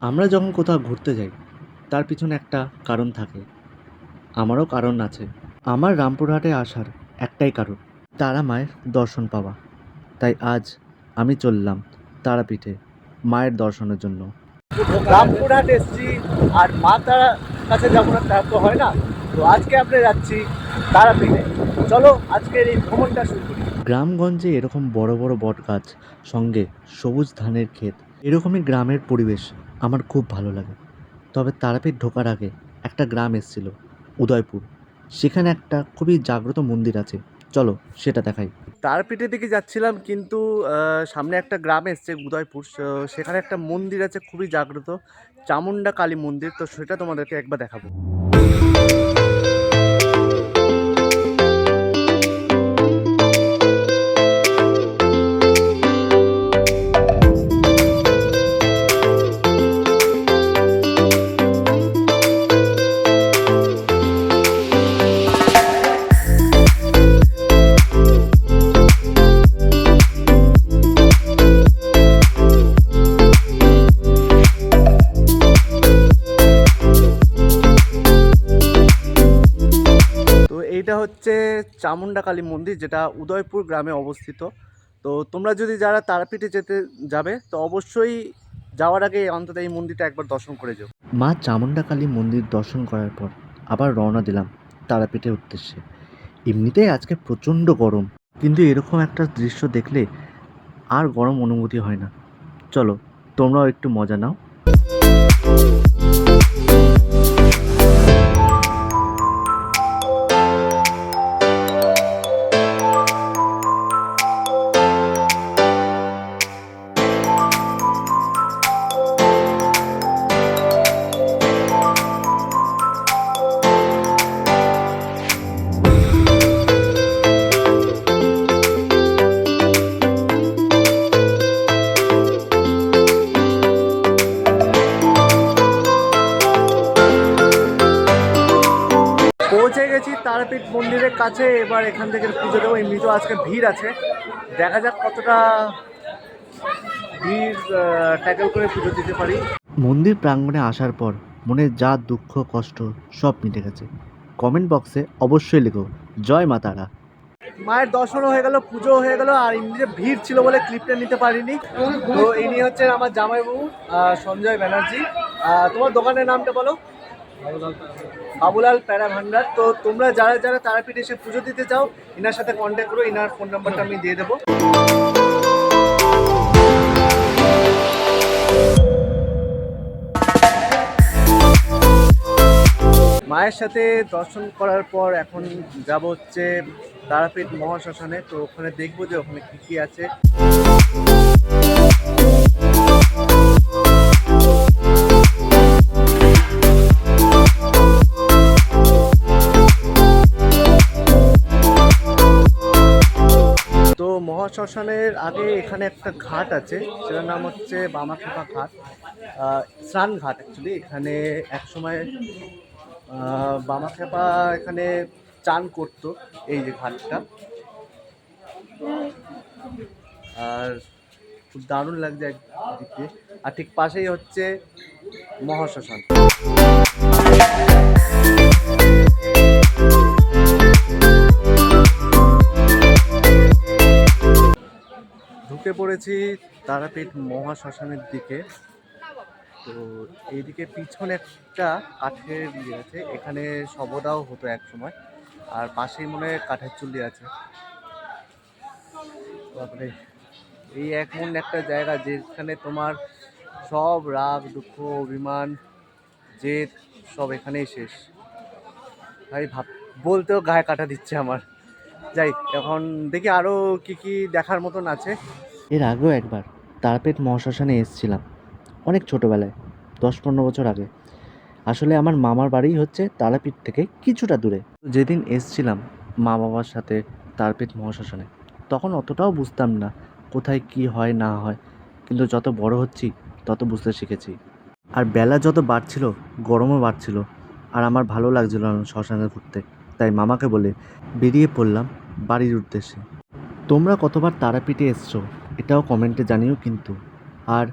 আমরা যখন কোথাও ঘুরতে যাই তার পিছনে একটা কারণ থাকে। আমারও কারণ আছে। আমার রামপুরহাটে আসার একটাই কারণ, তারা মায়ের দর্শন পাওয়া। তাই আজ আমি চললাম তারাপীঠে মায়ের দর্শনের জন্য। রামপুরহাট এসছি আর মা তারার কাছে যাবো না তা তো হয় না। তো আজকে আমরা যাচ্ছি তারাপীঠে। চলো আজকের এই ভ্রমণটা শুরু করি। গ্রামগঞ্জে এরকম বড় বড় বট গাছ, সঙ্গে সবুজ ধানের ক্ষেত, এরকমই গ্রামের পরিবেশ আমার খুব ভালো লাগে। তবে তারাপীঠ ঢোকার আগে একটা গ্রাম এসেছিল, উদয়পুর। সেখানে একটা খুবই জাগ্রত মন্দির আছে, চলো সেটা দেখাই। তারাপীঠের দিকে যাচ্ছিলাম কিন্তু সামনে একটা গ্রাম এসছে উদয়পুর, সেখানে একটা মন্দির আছে খুবই জাগ্রত, চামুন্ডা কালী মন্দির। তো সেটা তোমাদেরকে একবার দেখাবো। তো এইটা হচ্ছে চামুন্ডা কালী মন্দির, যেটা উদয়পুর গ্রামে অবস্থিত। তো তোমরা যদি যারা তারাপীঠে যেতে যাবে তো অবশ্যই যাওয়ার আগে অন্তত এই মন্দিরটা একবার দর্শন করে যাও। মা চামুণ্ডা কালী মন্দির দর্শন করার পর আবার রওনা দিলাম তারাপীঠের উদ্দেশ্যে। এমনিতেই আজকে প্রচণ্ড গরম, কিন্তু এরকম একটা দৃশ্য দেখলে আর গরম অনুভূতি হয় না। চলো তোমরাও একটু মজা নাও। পৌঁছে গেছি তারাপীঠ মন্দিরের কাছে। এবার এখান থেকে পুজো দেবো। এমনিতেও আজকে ভিড় আছে, দেখা যাক কতটা ভিড় ট্যাকেল করে পুজো দিতে পারি। মন্দির প্রাঙ্গণে আসার পর মনের যা দুঃখ কষ্ট সব মিটে গেছে। কমেন্ট বক্সে অবশ্যই লেখো জয় মা তারা। মায়ের দর্শনও হয়ে গেল, পুজো হয়ে গেল, আর এমনিতে ভিড় ছিল বলে ক্লিপটা নিতে পারিনি। তো ইনি হচ্ছেন আমার জামাইবাবু, সঞ্জয় ব্যানার্জি। তোমার দোকানের নামটা বলো। বাবুলাল প্যারা ভান্ডার। তো তোমরা যারা যারা তারাপীঠে এসে পুজো দিতে চাও এনার সাথে কন্ট্যাক্ট করো, এনার ফোন নাম্বারটা আমি দিয়ে দেবো। মায়ের সাথে দর্শন করার পর এখন যাব হচ্ছে তারাপীঠ মহাশ্মশানে। তো ওখানে দেখবো যে ওখানে কী কী আছে। তো মহাশ্মশানের আগে এখানে একটা ঘাট আছে, সেটার নাম হচ্ছে বামাখ্যাপা ঘাট, স্নান ঘাট অ্যাকচুয়ালি। এখানে একসময় বামাখ্যাপা এখানে চান করতো, এই যে ঘাটটা। আর খুব দারুণ লাগছে একদিক দিয়ে। আর ঠিক পাশেই হচ্ছে মহাশ্মশান। ঢুকে পড়েছি তারাপীঠ মহাশ্মশানের দিকে। তো এইদিকে পিছনে একটা কাঠের ইয়ে আছে, এখানে শবদাহ হতো এক সময়। আর পাশেই মনে হয় কাঠের চুল্লি আছে। তারপরে এই এমন একটা জায়গা যেখানে তোমার সব রাগ দুঃখ অভিমান জেদ সব এখানেই শেষ। ভাই বলতেও গায়ে কাটা দিচ্ছে আমার। যাই, এখন দেখি আরও কি কি দেখার মতন আছে। এর আগেও একবার তারাপীঠ মহাশ্মশানে এসেছিলাম, অনেক ছোটোবেলায়, 10-15 বছর আগে। আসলে আমার মামার বাড়ি হচ্ছে তারাপীঠ থেকে কিছুটা দূরে। যেদিন এসছিলাম মা বাবার সাথে তারাপীঠ মহাশ্মশানে, তখন অতটাও বুঝতাম না কোথায় কি হয় না হয়, কিন্তু যত বড় হচ্ছি তত বুঝতে শিখেছি। আর বেলা যত বাড়ছিল গরমও বাড়ছিল, আর আমার ভালো লাগছিল না শ্মশানে ঘুরতে। তাই মামাকে বলে বেরিয়ে পড়লাম বাড়ির উদ্দেশ্যে। তোমরা কতবার তারাপীঠে এসছো এটাও কমেন্টে জানিও কিন্তু। আর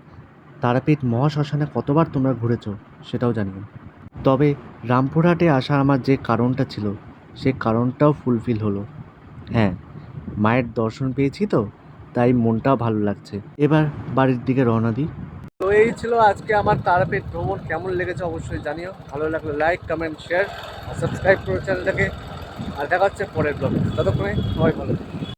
তারাপীঠ মহাশ্মশানে কতবার তোমরা ঘুরেছো সেটাও জানিও। তবে রামপুরহাটে আসার আমার যে কারণটা ছিল সে কারণটাও ফুলফিল হলো। হ্যাঁ, মায়ের দর্শন পেয়েছি তো, তাই মনটাও ভালো লাগছে। এবার বাড়ির দিকে রওনা দিই। তো এই ছিল আজকে আমার তারাপীঠ ভ্রমণ। কেমন লেগেছে অবশ্যই জানিও। ভালো লাগলে লাইক, কমেন্ট, শেয়ার আর সাবস্ক্রাইব করো চ্যানেলটাকে। আর দেখা হচ্ছে পরের ব্লগে। ততক্ষণে সবাই ভালো থেকো।